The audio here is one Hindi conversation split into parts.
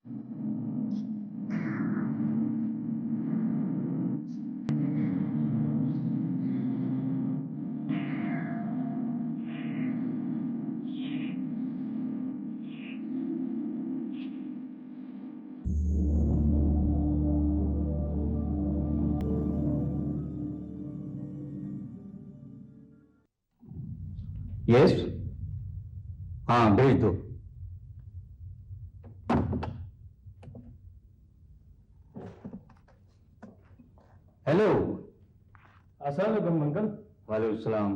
यस, हाँ भेज दो। हेलो। अस्सलाम वालेकुम अंकल। वालेकुम सलाम।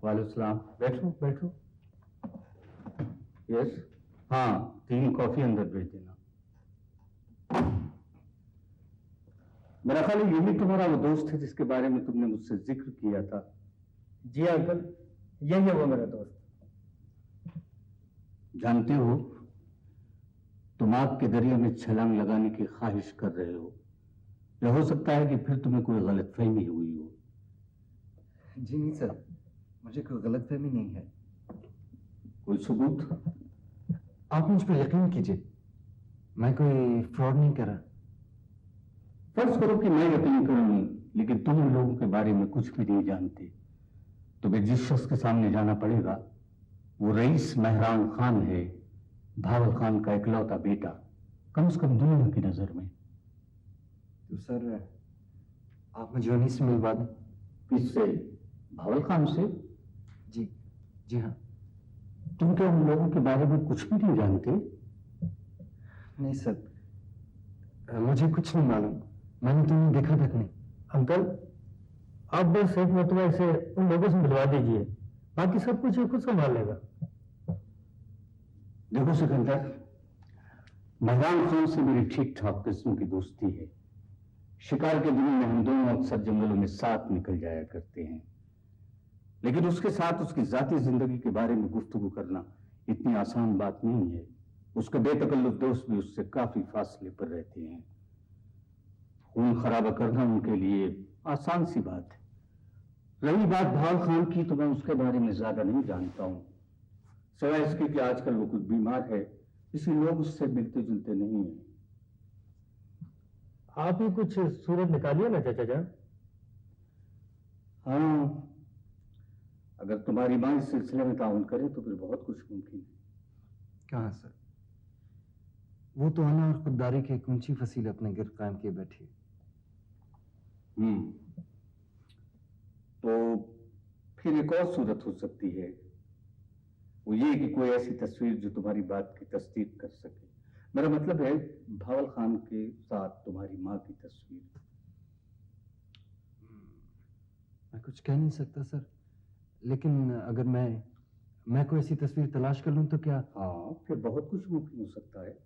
वालेकुम सलाम। बैठो बैठो। यस, हाँ 3 कॉफी अंदर भेज देना। मेरा ख्याल है यही तुम्हारा वो दोस्त है जिसके बारे में तुमने मुझसे जिक्र किया था। जी अंकल, यही है वो मेरा दोस्त। जानते हो, तुम आग के दरिया में छलांग लगाने की ख्वाहिश कर रहे हो। यह हो सकता है कि फिर तुम्हें कोई गलतफहमी हुई हो। जी नहीं सर, मुझे कोई गलतफहमी नहीं है। कोई सबूत? आप मुझ पर यकीन कीजिए, मैं कोई फ्रॉड नहीं कर रहा। फर्ज करो कि मैं यकीन करूं, लेकिन तुम उन लोगों के बारे में कुछ भी नहीं जानते। तुम्हें जिस शख्स के सामने जाना पड़ेगा वो रईस मेहरान खान है, भावल खान का इकलौता बेटा, कम से कम दुनिया की नजर में। तो सर आप मुझे उन्हीं से मिलवा दें। किससे? भावल खान से? जी जी हाँ। तुम क्या उन लोगों के बारे में कुछ भी नहीं जानते? नहीं सर, मुझे कुछ नहीं मालूम, मैंने तो उन्हें देखा तक नहीं। अंकल, आप बस एक मरतबा इसे उन लोगों से मिलवा दीजिए, बाकी सब कुछ ये खुद संभाल लेगा। देखो सिकंदर, मेहरान खान से मेरी ठीक ठाक किस्म की दोस्ती है। शिकार के दिनों में हम दोनों अक्सर जंगलों में साथ निकल जाया करते हैं, लेकिन उसके साथ उसकी जाती जिंदगी के बारे में गुफ्तगू करना इतनी आसान बात नहीं है। उसके बेतकल्लुफ दोस्त भी उससे काफी फासले पर रहते हैं। खून खराबा करना उनके लिए आसान सी बात है। रही बात भावल खान की, तो मैं उसके बारे में ज्यादा नहीं जानता हूं, सिवाय इसके कि आजकल वो कुछ बीमार है, इसलिए लोग उससे मिलते जुलते नहीं हैं। आप ही कुछ सूरत निकालिए ना चाचा जान। हाँ, अगर तुम्हारी मां इस सिलसिले में ताउन करे तो फिर बहुत कुछ मुमकिन है। कहाँ सर, वो तो अना और खुददारी की एक ऊंची फसील अपने गिर कायम किए बैठी है। तो फिर एक और सूरत हो सकती है, वो ये कि कोई ऐसी तस्वीर जो तुम्हारी बात की तस्दीक कर सके। मेरा मतलब है भावल खान के साथ तुम्हारी मां की तस्वीर। मैं कुछ कह नहीं सकता सर, लेकिन अगर मैं कोई ऐसी तस्वीर तलाश कर लूं तो क्या? हाँ, फिर बहुत कुछ मुमकिन हो सकता है।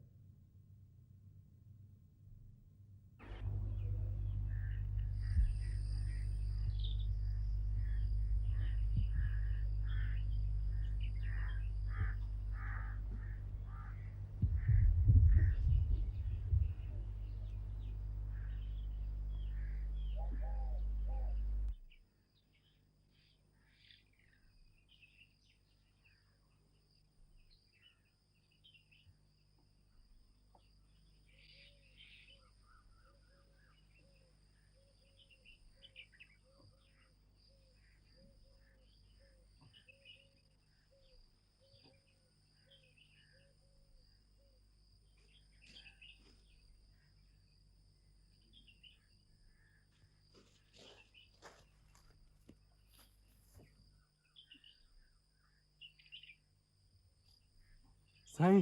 साईं,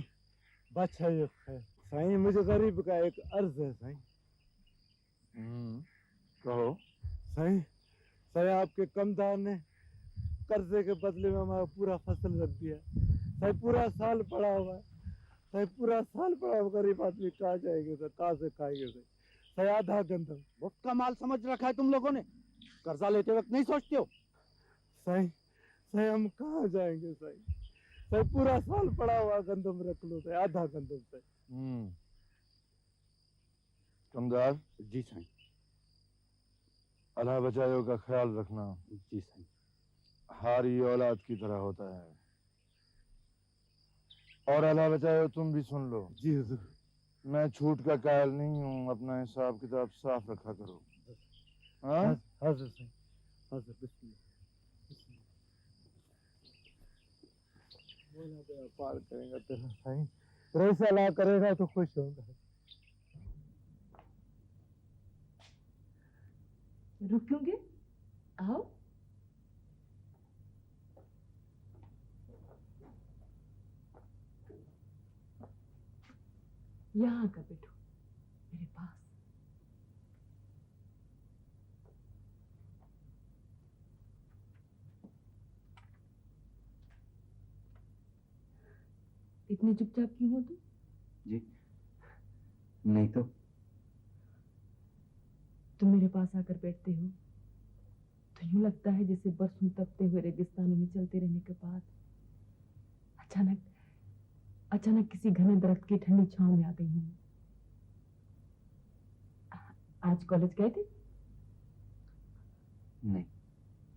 बादशाह साईं, मुझे गरीब का एक अर्ज है साईं। कहो। साईं, साईं आपके कमदार ने कर्जे के बदले में हमारा पूरा फसल रख दिया। साईं पूरा साल पड़ा हुआ है। साईं पूरा साल पड़ा हुआ, गरीब आदमी कहाँ जाएंगे सर, कहाँ से खाएंगे सर? साईं आधा गंदम मुफ्त का माल समझ रखा है तुम लोगों ने, कर्जा लेते वक्त नहीं सोचते हो? साईं, साईं हम कहाँ जाएंगे साईं? साईं पूरा साल पड़ा हुआ गंदम रख लो साईं, आधा गंदम साईं। कमदार, जी साईं। अल्लाह बचाओ का ख्याल रखना। जी साईं। हारी औलाद की तरह होता है। और अल्लाह बचाए तुम भी सुन लो, जी हुजूर। मैं छूट का कायल नहीं हूँ, अपना हिसाब किताब साफ रखा करो। हाँ हाजिर सही, हाजिर। बिस्मिल्लाह। मोला बेड़ा पार करेगा तेरा साईं, रईसा ला करेगा तो खुश होगा। रुकोगे? आओ। यहाँ आकर बैठो मेरे पास। इतने चुपचाप क्यों हो तुम? जी नहीं तो। तुम मेरे पास आकर बैठते हो तो यूं लगता है जैसे बरसों तपते हुए रेगिस्तानों में चलते रहने के बाद अचानक अचानक किसी घने दरख्त की ठंडी छांव में आ गई हूं। आज कॉलेज गए थे? नहीं।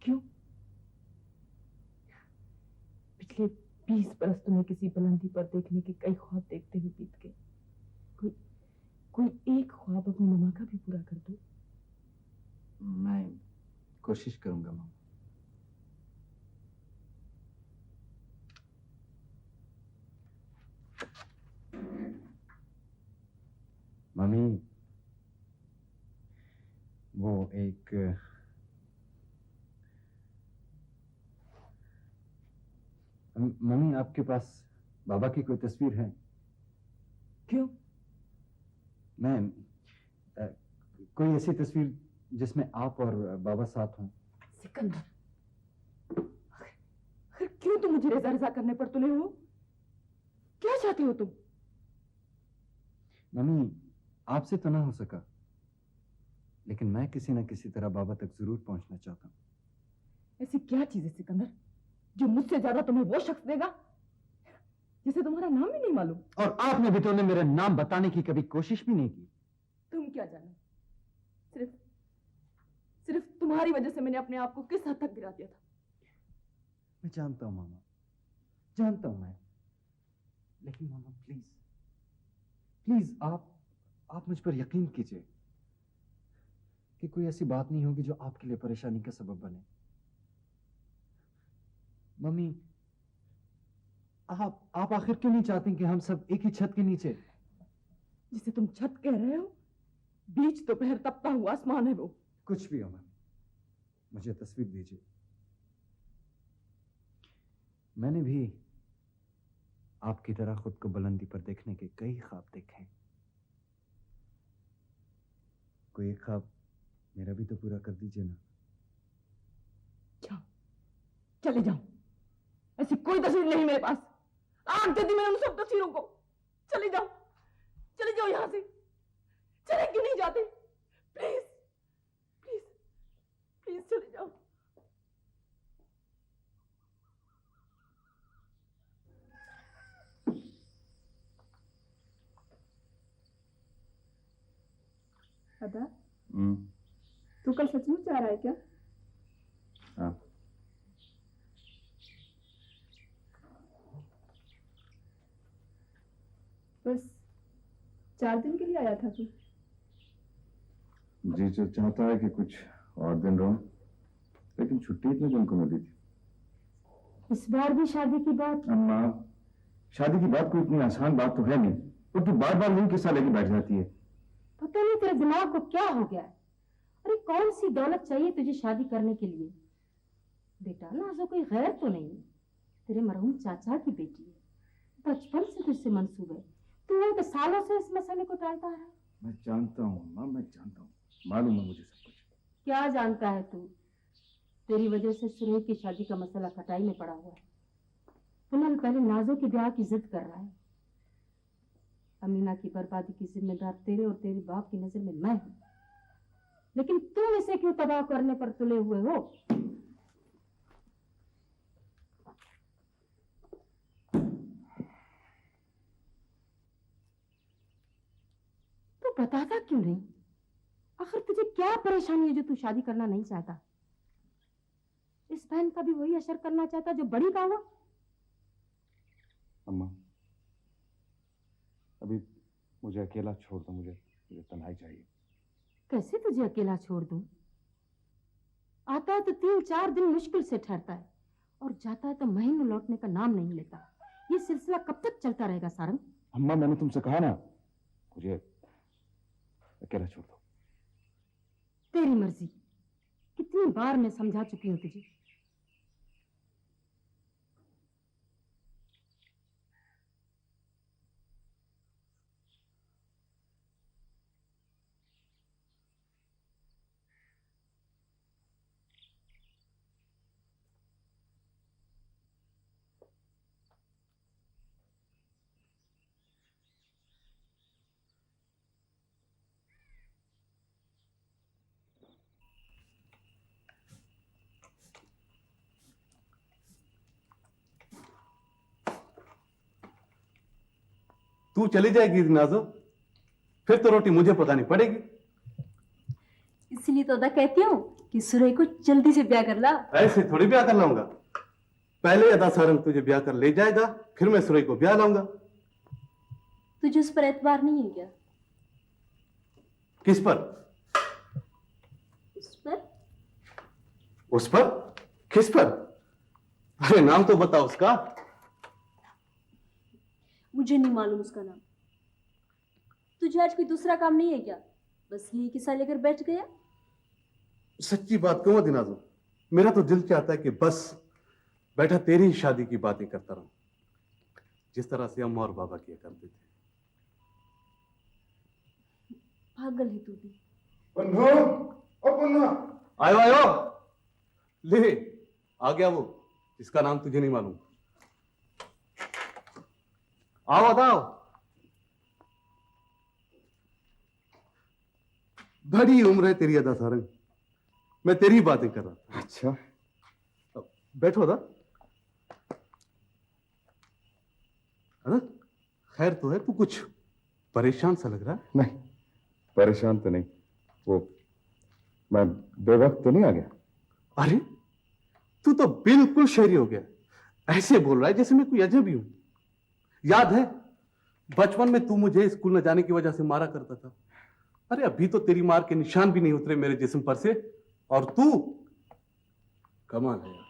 क्यों? पिछले 20 बरस तुम्हें किसी बुलंदी पर देखने के कई ख्वाब देखते हुए बीत गए। कोई एक ख्वाब अपनी मम्मा का भी पूरा कर दो। मैं कोशिश करूंगा मामा। मम्मी, वो एक मम्मी आपके पास बाबा की कोई तस्वीर है? क्यों? मैं कोई ऐसी तस्वीर जिसमें आप और बाबा साथ हों। सिकंदर, आखिर क्यों तुम मुझे रजा रजा करने पर तुले हो? क्या चाहते हो तुम? मम्मी, आपसे तो ना हो सका, लेकिन मैं किसी न किसी तरह बाबा तक जरूर पहुंचना चाहता हूँ। ऐसी क्या चीज है सिकंदर जो मुझसे ज्यादा तुम्हें वो शख्स देगा जिसे तुम्हारा नाम ही नहीं मालूम? और आपने भी तो उन्हें मेरा नाम बताने की कभी कोशिश भी नहीं की। तुम क्या जानो? सिर्फ तुम्हारी वजह से मैंने अपने आप को किस हद तक गिरा दिया था। मैं जानता हूँ मामा, जानता हूँ मैं, लेकिन मामा प्लीज प्लीज आप मुझ पर यकीन कीजिए कि कोई ऐसी बात नहीं होगी जो आपके लिए परेशानी का सबब बने। मम्मी, आप आखिर क्यों नहीं चाहती कि हम सब एक ही छत के नीचे? जिसे तुम छत कह रहे हो, बीच दोपहर तपता हुआ आसमान है वो। कुछ भी हो मम्मी, मुझे तस्वीर दीजिए। मैंने भी आपकी तरह खुद को बुलंदी पर देखने के कई ख्वाब देखे हैं। कोई एक ख्वाब मेरा भी तो पूरा कर दीजिए ना। जाओ, चले जाओ। ऐसी कोई तस्वीर नहीं मेरे पास। आग दे दी मैंने उन सब तस्वीरों को। चले जाओ यहां से। चले क्यों नहीं जाते? प्लीज प्लीज प्लीज चले जाओ। अदा, तू कल सचमुच जा रहा है क्या? हाँ। बस 4 दिन के लिए आया था तू? जी जो चाहता है कि कुछ और दिन रहूं, लेकिन छुट्टी इतने दिन को मिली थी। इस बार भी शादी की बात? अम्मा, शादी की बात कोई इतनी आसान बात तो है नहीं, और तू बार बार नहीं किस्सा लेके बैठ जाती है। पता नहीं तेरे दिमाग को क्या हो गया है। अरे कौन सी दौलत चाहिए तुझे शादी करने के लिए? बेटा नाजो कोई गैर तो नहीं है, तेरे मरहूम चाचा की बेटी है, बचपन से तुझसे मंसूब है। तू एक सालों से इस मसले को टालता है। मैं जानता हूँ अम्मा, मैं जानता हूँ, मालूम है मुझे सब कुछ। क्या जानता है तू? तेरी वजह से सुरेश की शादी का मसला खटाई में पड़ा हुआ है। पुनः पहले नाजो की ब्याह की जिद कर रहा है। अमीना की बर्बादी की जिम्मेदार तेरे और तेरे बाप की नजर में मैं हूं, लेकिन तुम इसे क्यों तबाह करने पर तुले हुए हो? तू बताता क्यों नहीं? आखिर तुझे क्या परेशानी है जो तू शादी करना नहीं चाहता? इस बहन का भी वही असर करना चाहता जो बड़ी का हुआ? अम्मा, अभी मुझे अकेला छोड़ दो, मुझे मुझे तन्हाई चाहिए। कैसे तुझे अकेला छोड़ दूं? आता है तो 3-4 दिन मुश्किल से ठहरता है और जाता है तो महीनों लौटने का नाम नहीं लेता। ये सिलसिला कब तक चलता रहेगा सारंग? अम्मा, मैंने तुमसे कहा ना, मुझे अकेला छोड़ दो। तेरी मर्जी। कितनी बार मैं समझा चुकी हूं तुझे। तू चली जाएगी नाजो, फिर तो रोटी मुझे पकानी पड़ेगी। इसलिए तो अदा कहती हूँ कि सुरई को जल्दी से ब्याह कर ला। ऐसे थोड़ी ब्याह कर लाऊंगा, पहले अदा सारंग तुझे ब्याह कर ले जाएगा, फिर मैं सुरई को ब्याह लाऊंगा। तुझे उस पर एतबार नहीं है क्या? किस पर? उस पर? उस पर? किस पर? अरे नाम तो बताओ उसका। मुझे नहीं मालूम उसका नाम। तुझे आज कोई दूसरा काम नहीं है क्या? बस यही किस्सा लेकर बैठ गया? सच्ची बात कहूं दिनाजो, मेरा तो दिल चाहता है कि बस बैठा तेरी ही शादी की बातें करता रहूं, जिस तरह से अम्मा और बाबा किया करते थे। पागल है तू भी। पन्ना, ओ पन्ना, आयो आयो, ले आ गया वो जिसका नाम तुझे नहीं मालूम। आओ बताओ। बड़ी उम्र है तेरी अदा सारंग, मैं तेरी बातें कर रहा था। अच्छा, बैठो अदा। अदा खैर तो है, तू कुछ परेशान सा लग रहा है। नहीं परेशान तो नहीं, वो मैं बेवक्त तो नहीं आ गया? अरे तू तो बिल्कुल शहरी हो गया, ऐसे बोल रहा है जैसे मैं कोई अजनबी हूं। याद है बचपन में तू मुझे स्कूल न जाने की वजह से मारा करता था। अरे अभी तो तेरी मार के निशान भी नहीं उतरे मेरे जिस्म पर से, और तू कमाल है यार।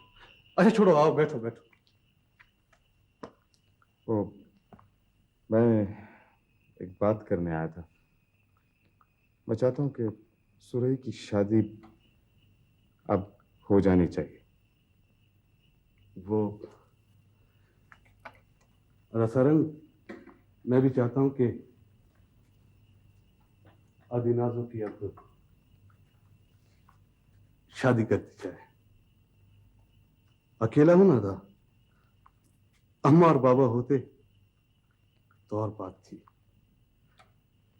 अच्छा छोड़ो, आओ बैठो बैठो। वो मैं एक बात करने आया था। मैं चाहता हूं कि सुरई की शादी अब हो जानी चाहिए। वो रसरंग, मैं भी चाहता हूं कि अदीनाजो की अब शादी कर दी जाए। अकेला हूं ना था, अम्मा और बाबा होते तो और बात थी।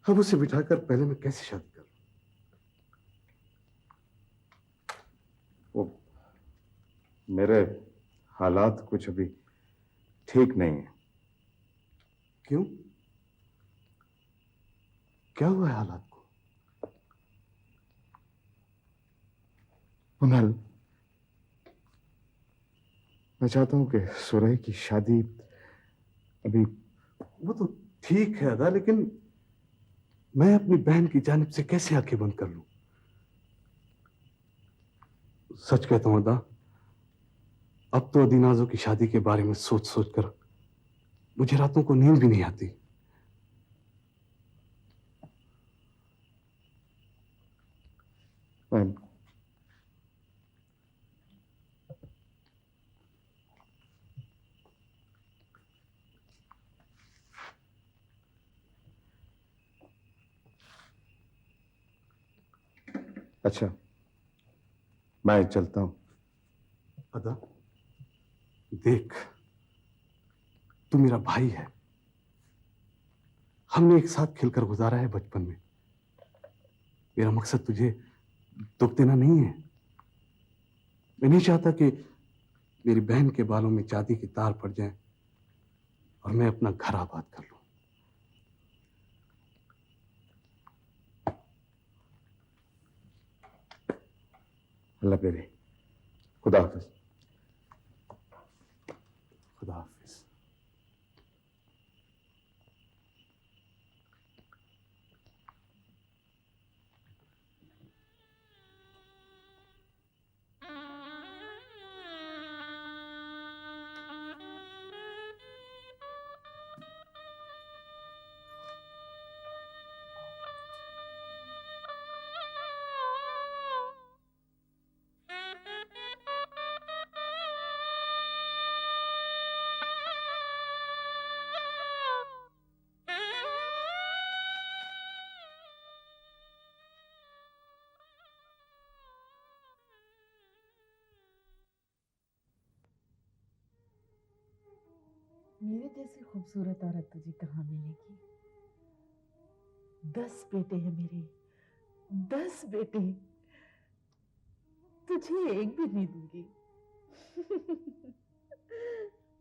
अब उसे बिठाकर पहले मैं कैसे शादी करूं? वो मेरे हालात कुछ अभी ठीक नहीं है। क्यों? क्या हुआ है हालात को? कुणाल, मैं चाहता हूं कि सुरई की शादी अभी। वो तो ठीक है अदा, लेकिन मैं अपनी बहन की जानिब से कैसे आंखें बंद कर लूं? सच कहता हूं अदा, अब तो अदीनाजो की शादी के बारे में सोच सोच कर मुझे रातों को नींद भी नहीं आती। मैं अच्छा, मैं चलता हूं। अदा देख, तू मेरा भाई है, हमने एक साथ खेलकर गुजारा है बचपन में। मेरा मकसद तुझे दुख देना नहीं है। मैं नहीं चाहता कि मेरी बहन के बालों में चांदी के तार पड़ जाएं और मैं अपना घर आबाद कर लूं। अल्लाह तेरे, खुदा हाफिज। खुदा हाफिज। मेरे जैसी खूबसूरत औरत तुझे कहाँ मिलेगी? 10 बेटे हैं मेरे, 10 बेटे। तुझे एक भी नहीं दूंगी।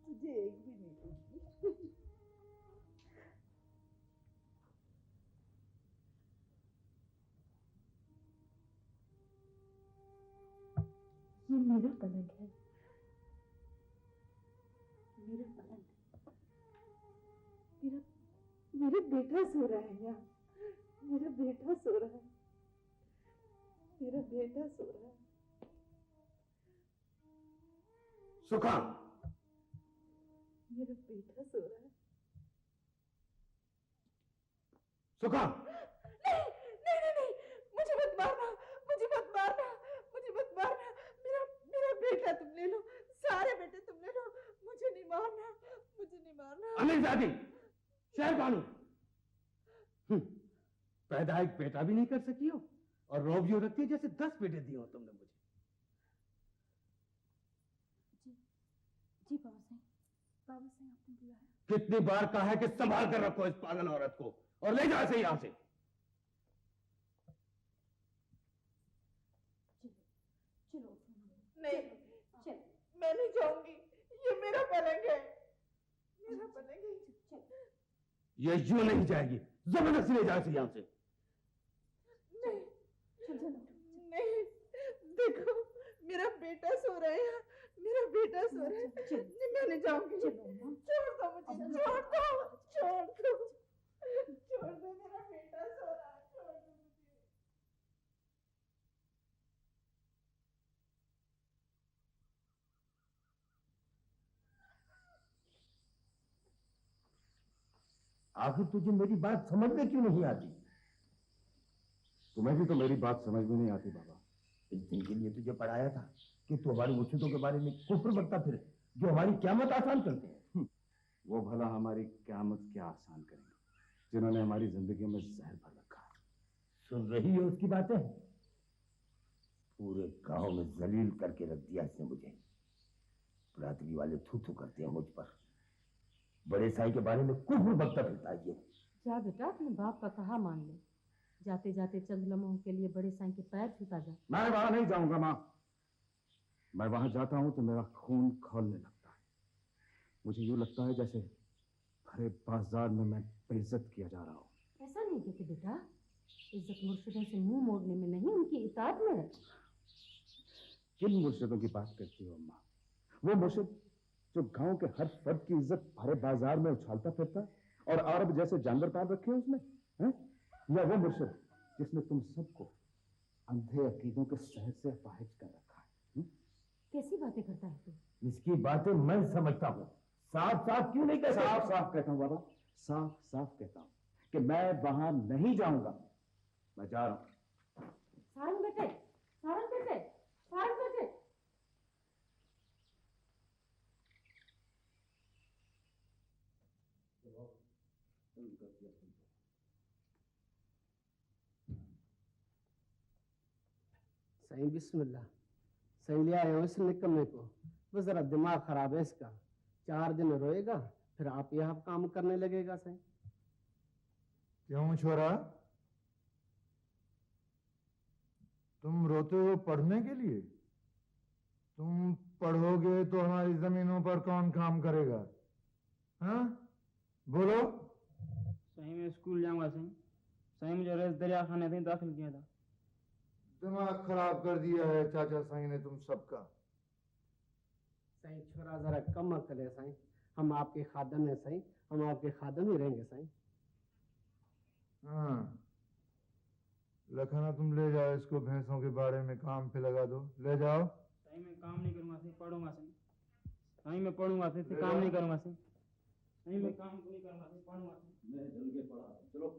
तुझे एक भी नहीं दूंगी। ये मेरा पलंग है, मेरा पलंग। मेरा मेरा बेटा सो रहा है यहाँ, मेरा बेटा सो रहा है, मेरा बेटा सो रहा है। सुखा, मेरा बेटा सो रहा है। सुखा, नहीं नहीं नहीं नहीं, मुझे मत मारना, मुझे मत मारना, मुझे मत मारना। मेरा मेरा बेटा तुम ले लो, सारे बेटे तुम ले लो, मुझे नहीं मारना, मुझे नहीं मारना। अमीरजादी, शहर बानू, पैदा एक बेटा भी नहीं कर सकी हो और रोब यूं रखती है जैसे 10 बेटे दिए हो तुमने मुझे। जी जी बाबा साईं, बाबा साईं आपने बुलाया। कितनी बार कहा है कि संभाल कर रखो इस पागल औरत को और ले जाओ इसे यहां से। चलो नहीं, चल मैं नहीं जाऊंगी, ये मेरा पलंग है, मेरा पलंग है। ये यूं नहीं जाएगी, जबरदस्ती ले जाओ इसे यहां से। नहीं नहीं, देखो मेरा बेटा सो रहा है, मेरा बेटा सो रहा है, मैं नहीं जाऊंगी। छोड़ दो मुझे, छोड़ दो, छोड़ दो, छोड़ दो, मेरा बेटा सो रहा है, छोड़ दो मुझे। आखिर तुझे मेरी बात समझ में क्यों नहीं आती? तुम्हें भी तो मेरी बात समझ में नहीं आती बाबा। इस दिन के लिए तुझे पढ़ाया था कि तू हमारी वसूलों के बारे में कुफ्र बकता फिरे, जो हमारी क़यामत आसान करते हैं। वो भला हमारी क़यामत क्या आसान करेंगे, जिन्होंने हमारी जिंदगी में जहर भर रखा है। सुन रही है उसकी बातें? पूरे गांव में जलील करके रख दिया इसने मुझे। बरादरी वाले थू थू करते हैं मुझ पर। बड़े साई के बारे में कुफ्र बकता फिरता है ये। जा बेटा, अपने बाप का कहा मान ले। जाते जाते चंद लम्हों के लिए बड़े साईं के पैर छूता जा। मैं वहां नहीं जाऊंगा माँ। मैं वहां जाता हूं तो मेरा खून खौलने लगता है। मुझे यूं लगता है जैसे भरे बाजार में मैं बेइज्जत किया जा रहा हूं। ऐसा नहीं कहते बेटा, इज्जत मुर्शिदों से मुंह मोड़ने में नहीं, उनकी इताअत में है। किन मुर्शिदों की बात करती हो अम्मा? वो मुर्शिद जो गांव के हर फर्द की इज्जत भरे बाजार में उछालता फिरता और अरब जैसे जानवर पाल रखे हैं उसने, हैं? या वो मुर्शिद जिसने तुम सबको अंधे अकीदों के शहर से अपाहिज कर रखा है? कैसी बातें करता है तू? इसकी बातें मैं समझता हूँ। साफ साफ क्यों नहीं कहता? साफ साफ कहता हूं बाबा, साफ साफ कहता हूं कि मैं वहां नहीं जाऊंगा। मैं जा रहा हूं। सारंग बेटे, सारंग बेटे, सारंग बेटे। सही बिस्मिल्लाह। सही ले आए हो इस निकम्मे को, वो जरा दिमाग खराब है इसका। 4 दिन रोएगा फिर आप यहाँ काम करने लगेगा। सही क्यों छोरा, तुम रोते हो पढ़ने के लिए? तुम पढ़ोगे तो हमारी जमीनों पर कौन काम करेगा? हाँ बोलो। सही में स्कूल जाऊंगा सही। सही मुझे रेस दरिया खाने से दाखिल किया था। दिमाग खराब कर दिया है चाचा साईं ने तुम सबका। सही छोरा जरा कम अकल है सही। हम आपके खादम है सही, हम आपके खादम ही रहेंगे सही। हाँ लखना, तुम ले जाओ इसको, भैंसों के बारे में काम पे लगा दो। ले जाओ। सही में काम नहीं करूंगा सही, पढ़ूंगा सही। सही में पढ़ूंगा सही, काम नहीं करूंगा सही। सही में काम नहीं करूंगा सही, पढ़ूंगा सही। मैं जल के पड़ा, चलो।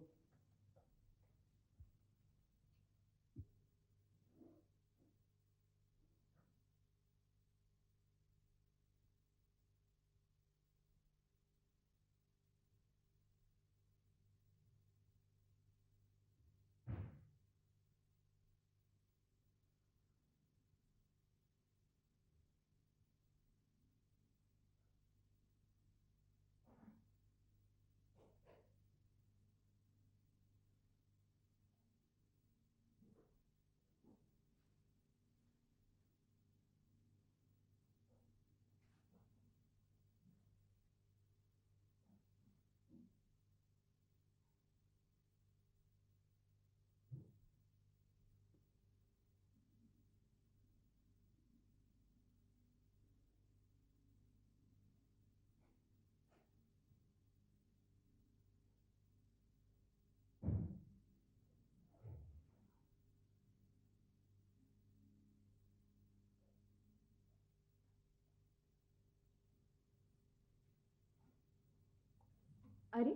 अरे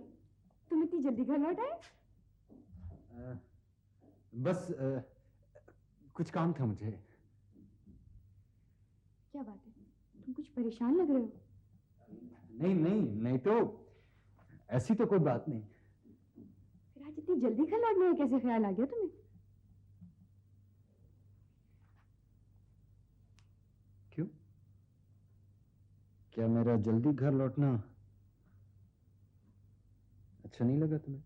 तुम इतनी जल्दी घर लौट आए? बस कुछ काम था मुझे। क्या बात है, तुम कुछ परेशान लग रहे हो। नहीं नहीं नहीं, तो ऐसी तो कोई बात नहीं। फिर आज इतनी जल्दी घर लौटने का कैसे ख्याल आ गया तुम्हें? क्यों? क्या मेरा जल्दी घर लौटना अच्छा नहीं लगा तुम्हें?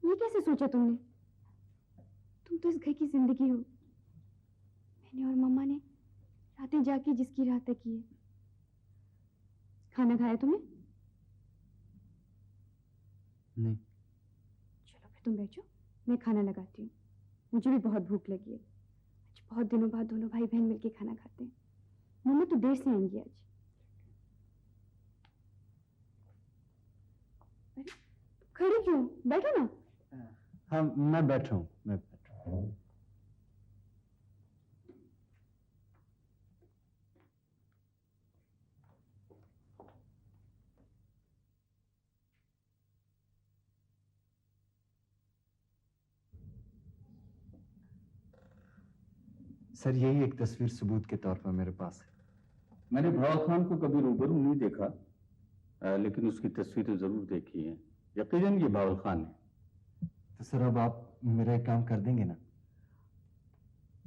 ये कैसे सोचा तुमने? तुम तो इस घर की जिंदगी हो। मैंने और मम्मा ने रातें जाके जिसकी राह तय की है। खाना खाया तुमने? नहीं। चलो फिर तुम बैठो, मैं खाना लगाती हूँ। मुझे भी बहुत भूख लगी है। आज बहुत दिनों बाद दोनों भाई बहन मिलके खाना खाते हैं। मम्मा तो देर से आएंगी आज। अरे खड़ी क्यों? बैठो ना। हाँ मैं बैठा हूँ, मैं बैठा हूँ। सर यही एक तस्वीर सबूत के तौर पर मेरे पास है। मैंने भावल खान को कभी रूबरू नहीं देखा, लेकिन उसकी तस्वीरें जरूर देखी हैं। यकीनन ये भावल खान है। तो सर अब आप मेरा एक काम कर देंगे ना?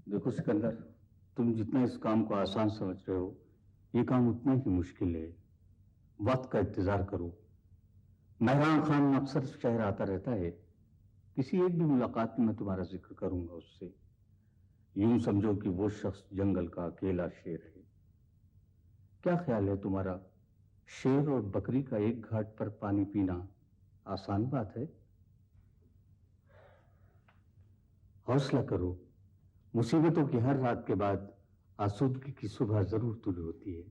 देखो सिकंदर, तुम जितना इस काम को आसान समझ रहे हो, ये काम उतना ही मुश्किल है। वक्त का इंतजार करो। मेहरान खान अक्सर शहर आता रहता है। किसी एक भी मुलाकात में मैं तुम्हारा जिक्र करूंगा उससे। यूं समझो कि वो शख्स जंगल का अकेला शेर है। क्या ख्याल है तुम्हारा? शेर और बकरी का एक घाट पर पानी पीना आसान बात है? हौसला करो। मुसीबतों की हर रात के बाद आसूदगी की सुबह जरूर तुलू होती है।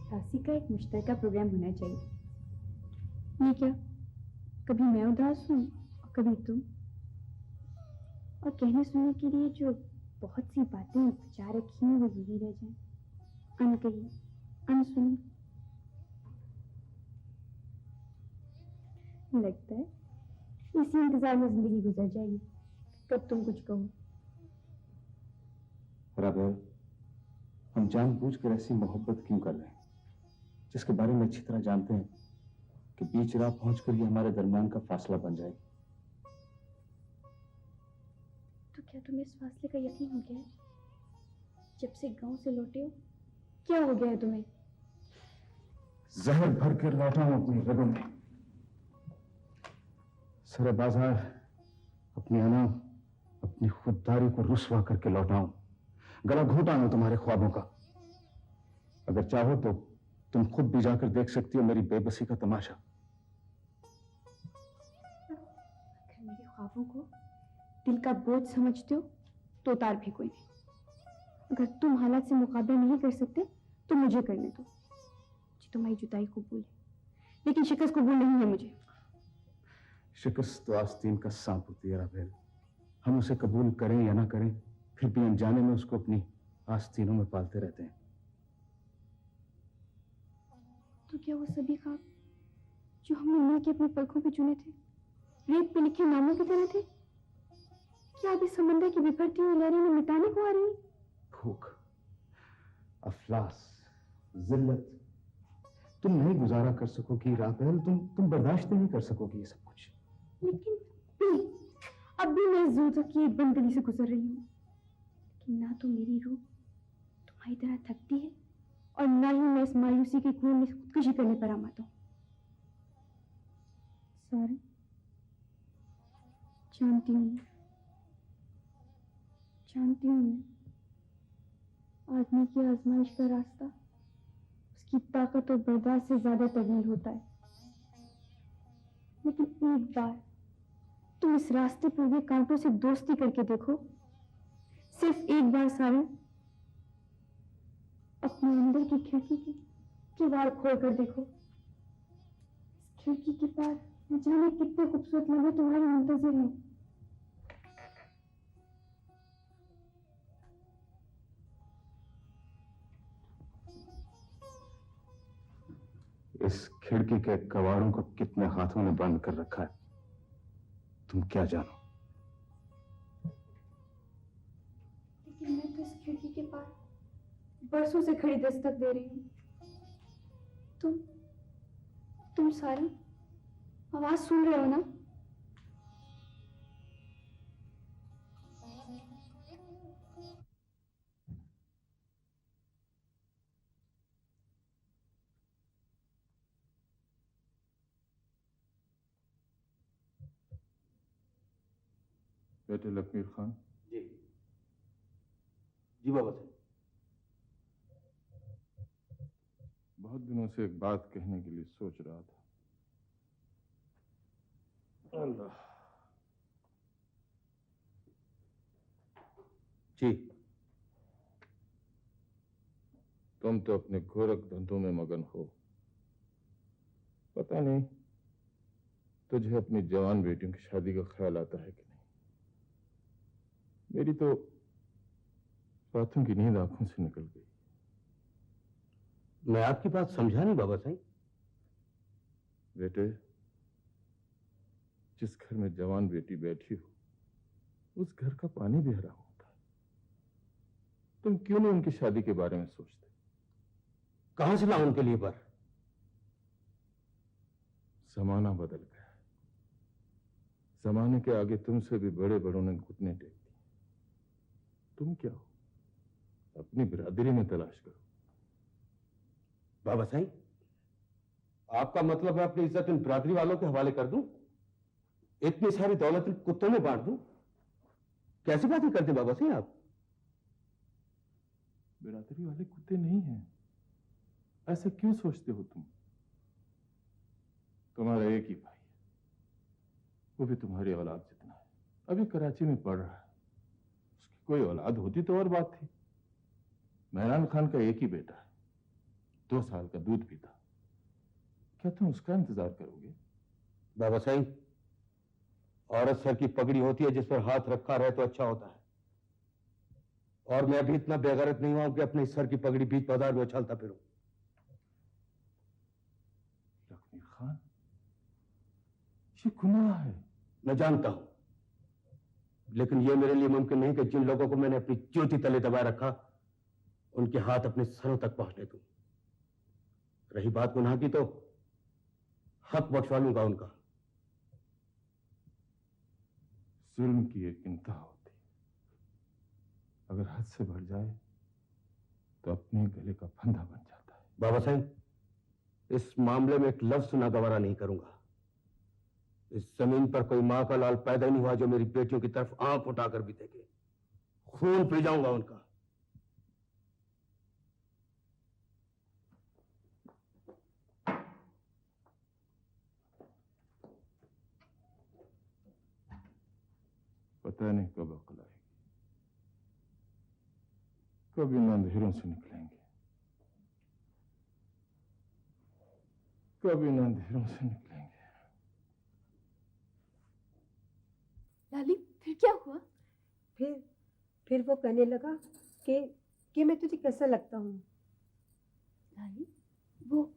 उदासी का एक मुश्तरका प्रोग्राम होना चाहिए। ये क्या, कभी मैं उदास हूँ और कभी तुम। और कहने सुनने के लिए जो बहुत सी बातें बचा रखी हैं वो यूं ही रह जाएं, अनकही, अनसुनी। लगता है इसी इंतजार में जिंदगी गुजर जाएगी, कब तुम कुछ कहो। राबेल, हम जानबूझकर ऐसी मोहब्बत क्यों कर रहे हैं जिसके बारे में अच्छी तरह जानते हैं कि बीच राह पहुंचकर ये हमारे दरमियान का फासला बन जाए। तो क्या तुम्हें इस फासले का यकीन हो गया है? जब से गांव से लौटे हो क्या हो गया है तुम्हें? जहर भर कर लौटा हूं अपनी रगों में। सरे बाजार अपनी अना, अपनी खुददारी को रुस्वा करके लौटा हूं। गला घोटा हूं तुम्हारे ख्वाबों का। अगर चाहो तो तुम खुद भी जाकर देख सकती हो मेरी बेबसी का तमाशा। अगर मेरे ख्वाबों को दिल का बोझ समझते हो तो उतार भी कोई नहीं। अगर तुम हालात से मुकाबला नहीं कर सकते तो मुझे करने दो। मुझे तुम्हारी जुदाई कबूल है, लेकिन शिकस्त कबूल नहीं है मुझे। शिकस्त तो आस्तीन का सांप होती है राबेल। हम उसे कबूल करें या ना करें, फिर भी अनजाने में उसको अपनी आस्तीनों में पालते रहते हैं। तो क्या वो सभी ख्वाब जो हमने मिलकर अपनी पलकों पे चुने थे रेत पे लिखे नामों की तरह थे, क्या अभी समंदर की बिखरती हुई लहरें में मिटाने को आ रही? भूख, अफलास, जिल्लत, तुम नहीं गुजारा कर सकोगी राबेल। तुम बर्दाश्त नहीं कर सकोगी ये सब कुछ। लेकिन अब भी मैं ज़ोज़ो की एक बंदगी से गुजर रही हूँ। लेकिन ना तो मेरी रूह तुम्हारी तरह थकती है और ना ही मैं इस मायूसी के कुएं में खुदकुशी करने पर आमाद हूँ। सॉरी, जानती हूँ मैं, आदमी की आजमाइश का रास्ता उसकी ताकत और बर्दाश्त से ज्यादा तवील होता है। लेकिन एक बार तुम इस रास्ते पर हुए कांटों से दोस्ती करके देखो, सिर्फ एक बार सारण, अपने अंदर की खिड़की के किवाड़ खोल कर देखो। इस खिड़की के पार न जाने कितने खूबसूरत लम्हे तुम्हारे मुंतजिर हैं। इस खिड़की के कवाड़ों को कितने हाथों ने बंद कर रखा है, तुम क्या जानो? लेकिन मैं तो इस खिड़की के पार बरसों से खड़ी दस्तक दे रही हूँ। तुम सारंग, आवाज सुन रहे हो ना? बेटे लकीर खान। जी जी बाबा साहब। बहुत दिनों से एक बात कहने के लिए सोच रहा था। अल्लाह। जी। तुम तो अपने गोरख धंधों में मगन हो। पता नहीं तुझे अपनी जवान बेटियों की शादी का ख्याल आता है कि नहीं। मेरी तो रातों की नींद आंखों से निकल गई। मैं आपकी बात समझा नहीं बाबा साहब। बेटे, जिस घर में जवान बेटी बैठी हो उस घर का पानी भी हरा होता है। तुम क्यों नहीं उनकी शादी के बारे में सोचते? कहां से लाऊं उनके लिए पर? जमाना बदल गया है। जमाने के आगे तुमसे भी बड़े बड़ों ने घुटने टेक दिए। तुम क्या हो? अपनी बिरादरी में तलाश करो। बाबा साहब, आपका मतलब मैं अपनी इज्जत इन बिरादरी वालों के हवाले कर दूं? इतनी सारी दौलत इन कुत्तों में बांट दूं? कैसी बातें करते बाबा साहब आप? बिरादरी वाले कुत्ते नहीं हैं। ऐसे क्यों सोचते हो तुम? तुम्हारा एक ही भाई है, वो भी तुम्हारी औलाद जितना है, अभी कराची में पढ़ रहा है। उसकी कोई औलाद होती तो और बात थी। मेहरान खान का एक ही बेटा है, 2 साल का दूध पीता। क्या तुम उसका इंतजार करोगे? बाबा साहब, औरत सर की पगड़ी होती है जिस पर हाथ रखा रहे तो अच्छा होता है। और मैं अभी इतना बेगैरत नहीं हुआ कि अपने सर की पगड़ी बीच बाजार में उछालता फिरूं। लखमी खान, ये गुनाह है। मैं जानता हूं, लेकिन यह मेरे लिए मुमकिन नहीं कि जिन लोगों को मैंने अपनी चोटी तले दबाए रखा उनके हाथ अपने सरों तक पहुंचने दूं। रही बात गुनाह की तो हक बख्शवा लूंगा उनका। जुल्म की एक इंतहा होती है, अगर हद से बढ़ जाए तो अपने गले का फंदा बन जाता है। बाबा साहब, इस मामले में एक लफ्ज सुना गवारा नहीं करूंगा। इस जमीन पर कोई मां का लाल पैदा नहीं हुआ जो मेरी बेटियों की तरफ आंख उठाकर भी देखे। खून पी जाऊंगा उनका। पता नहीं कब अकल आएगी, कब इन अंधेरों से निकलेंगे, कब इन अंधेरों से निकलेंगे। लाली, फिर क्या हुआ? फिर वो कहने लगा कि मैं तुझे कैसा लगता हूँ। लाली, वो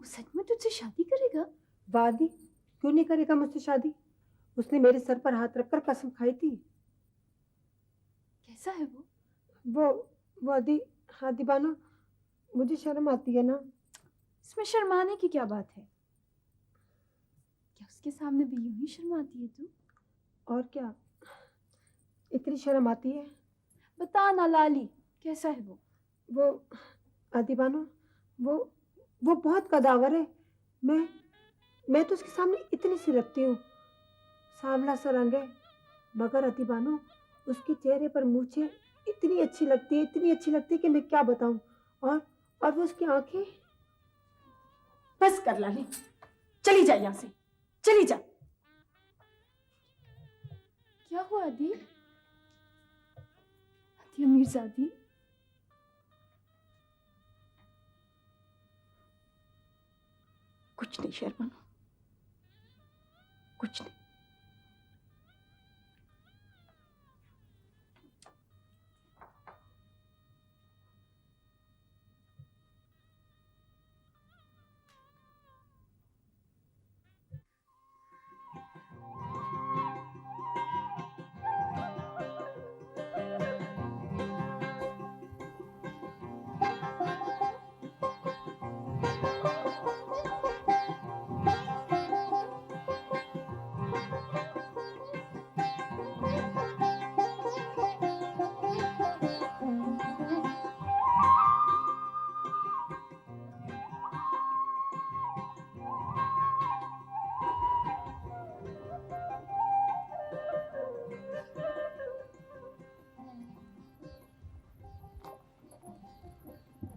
सच में तुझसे शादी करेगा? वादी, क्यों नहीं करेगा मुझसे शादी? उसने मेरे सर पर हाथ रखकर कसम खाई थी। कैसा है वो? वो आदि बानो, मुझे शर्म आती है ना। इसमें शर्माने की क्या बात है? क्या उसके सामने भी यूं ही शर्माती है तू? और क्या, इतनी शर्म आती है? बता ना लाली, कैसा है वो? वो आदि बानो, वो बहुत कदावर है। मैं तो उसके सामने इतनी सी लगती हूँ। सांवला सा रंग है, मगर अति बानो उसके चेहरे पर मूछें इतनी अच्छी लगती है कि मैं क्या बताऊं। और वो उसकी आंखें। बस कर लाली, चली जा यहाँ से, चली जा। क्या हुआ आदि? आदि मीरजादी, कुछ नहीं शर्मा, कुछ नहीं।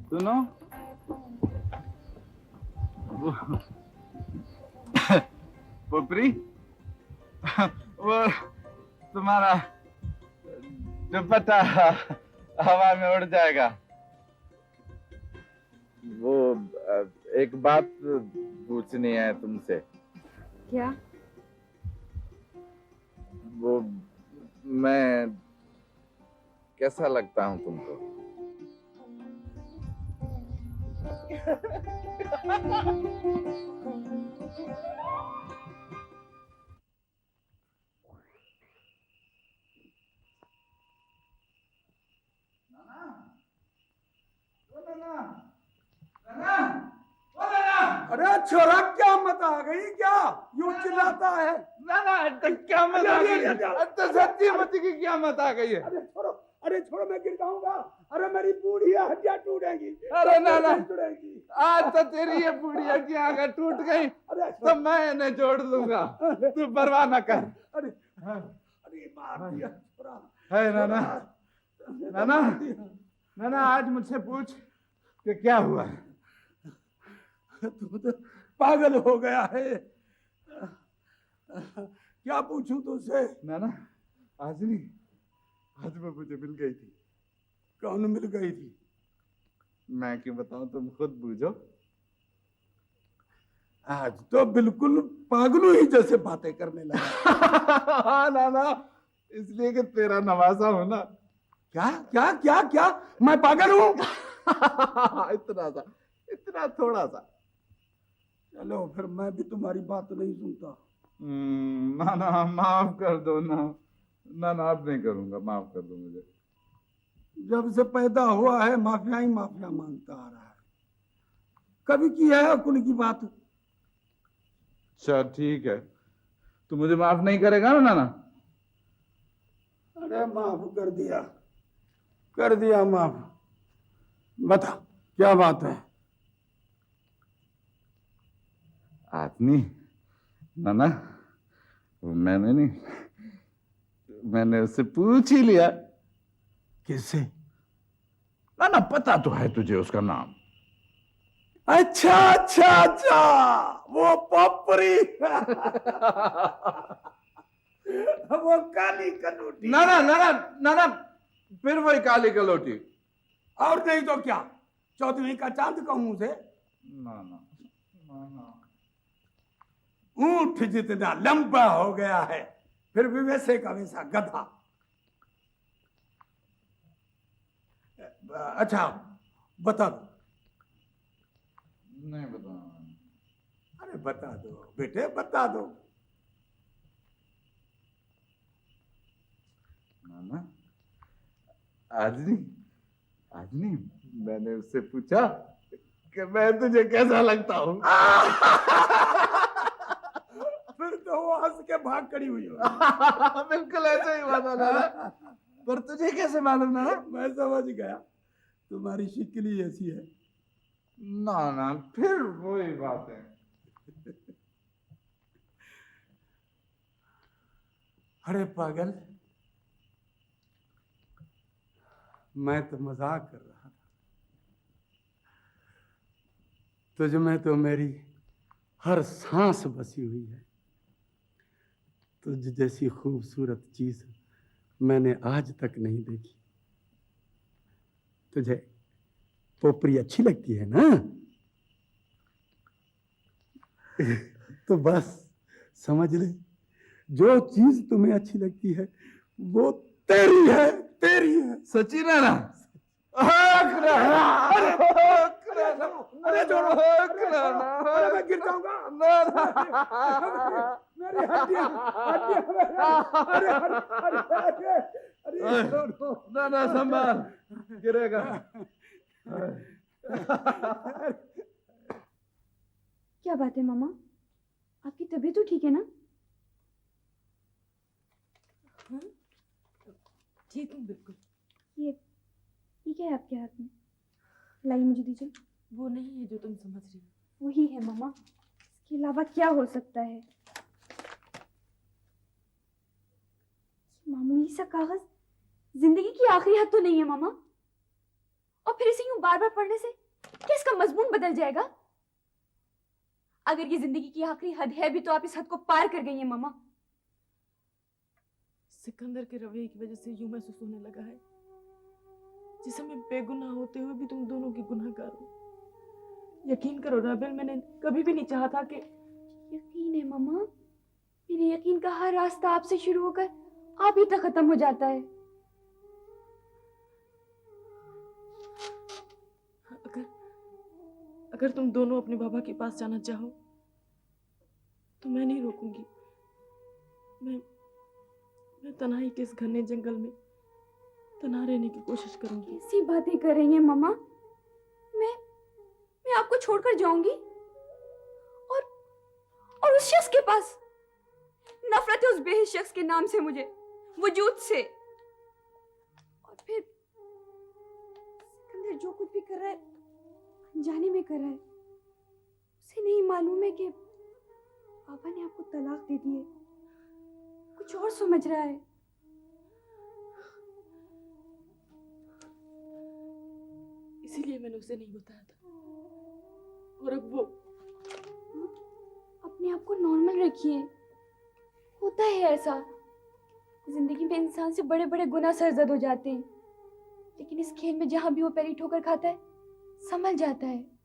सुनो, पुपरी, वो तुम्हारा दुपट्टा हवा में उड़ जाएगा। वो एक बात पूछनी है तुमसे। क्या? वो मैं कैसा लगता हूँ तुमको? अरे छोरा, क्या मत आ गई क्या? यूं चिल्लाता है। क्या मत आ गई? सच्ची मत की क्या मत आ गई है? अरे छोड़ो, मैं गिर जाऊंगा। अरे मेरी बूढ़ी हड्डियां टूटेगी। अरे ना आज तो तेरी ये बूढ़ी हड्डियां अगर टूट गई तो मैं इन्हें जोड़ दूंगा। तू परवाह न कर। अरे मार दिया छोरा। है नाना, आज मुझसे पूछ कि क्या हुआ है। तू तो पागल हो गया है। क्या पूछूं तुझसे? नाना, आज वो मुझे मिल गई थी। कौन मिल गई थी? मैं क्यों बताऊं, तुम खुद बूझो। आज तो बिल्कुल पागलों ही जैसे बातें करने लगा। हाँ नाना, इसलिए कि तेरा नवासा हूं ना। क्या क्या क्या क्या? मैं पागल हूं? इतना थोड़ा सा। चलो फिर मैं भी तुम्हारी बात नहीं सुनता। नाना माफ कर दो ना। ना अब नहीं करूंगा, माफ कर दो मुझे। जब से पैदा हुआ है माफिया ही माफिया मांगता आ रहा है। कभी की है अकुल की बात? अच्छा ठीक है, तू मुझे माफ नहीं करेगा ना नाना? अरे माफ कर दिया माफ। बता क्या बात है? आदमी नाना, मैंने उससे पूछ ही लिया। किससे? ना पता तो है तुझे उसका नाम। अच्छा, वो पपरी। वो काली कलोटी। ना फिर वही काली कलोटी। और नहीं तो क्या, चौदहवीं का चांद कहूं से? ना ऊंट जितना लंबा हो गया है, फिर भी वैसे का वैसा गधा। अच्छा बता दो। नहीं बता। अरे बता दो बेटे, बता दो। नाना, आज नहीं मैंने उससे पूछा कि मैं तुझे कैसा लगता हूँ। फिर तो वो हंस के भाग खड़ी हुई हो। बिल्कुल ऐसा ही हुआ था नाना। पर तुझे कैसे मालूम नाना? मैं समझ गया, तुम्हारी शिकली ऐसी है। ना ना फिर वही बात है। अरे पागल, मैं तो मजाक कर रहा था। तुझ में तो मेरी हर सांस बसी हुई है। तुझ जैसी खूबसूरत चीज मैंने आज तक नहीं देखी। तुझे पोपरी अच्छी लगती है ना? तो बस समझ ले, जो चीज तुम्हें अच्छी लगती है वो तेरी है, तेरी है। सच्ची ना ना? अरे छोड़ो, अरे मैं गिर जाऊंगा। मेरी हड्डियां, अरे ना ना संभाल, गिरेगा। क्या बात है मामा, आपकी तबीयत तो ठीक है ना? हाँ ठीक हूँ बिल्कुल। ये क्या है आपके हाथ में? लाइए मुझे दीजिए। वो नहीं है जो तुम समझ रही हो। वही है मामा, इसके अलावा क्या हो सकता है? मामूली सा कागज जिंदगी की आखिरी हद तो नहीं है मामा? और फिर इसे यूं बार बार पढ़ने से क्या इसका मजमून बदल जाएगा? अगर ये जिंदगी की आखिरी हद है भी तो आप इस हद को पार कर गई हैं मामा। सिकंदर के रवैये की वजह से यूं महसूस होने लगा है जिसे मैं बेगुनाह होते हुए भी तुम दोनों की गुनहगार हो। यकीन करो राबेल, मैंने कभी भी नहीं चाहा था कि। यकीन है मामा, मेरे यकीन का हर रास्ता आपसे शुरू होकर आप ही तक खत्म हो जाता है। अगर तुम दोनों अपने बाबा के पास जाना चाहो तो मैं नहीं रोकूंगी। मैं तन्हाई के इस घने जंगल में तन्हा रहने की कोशिश करूंगी। कैसी बातें कर रही हैं मामा? मैं आपको छोड़कर जाऊंगी और उस शख्स के पास? नफरत है उस बेहिस शख्स के नाम से मुझे, वजूद से। और फिर सिकंदर जो कुछ भी कर रहा है अनजाने में कर रहा है। उसे नहीं मालूम है कि पापा ने आपको तलाक दे दी है। कुछ और समझ रहा है। इसीलिए मैंने उसे नहीं बताया था। और अब वो। अपने आप को नॉर्मल रखिए। होता है ऐसा, जिंदगी में इंसान से बड़े बड़े गुनाह सरजद हो जाते हैं, लेकिन इस खेल में जहां भी वो पहली ठोकर खाता है संभल जाता है।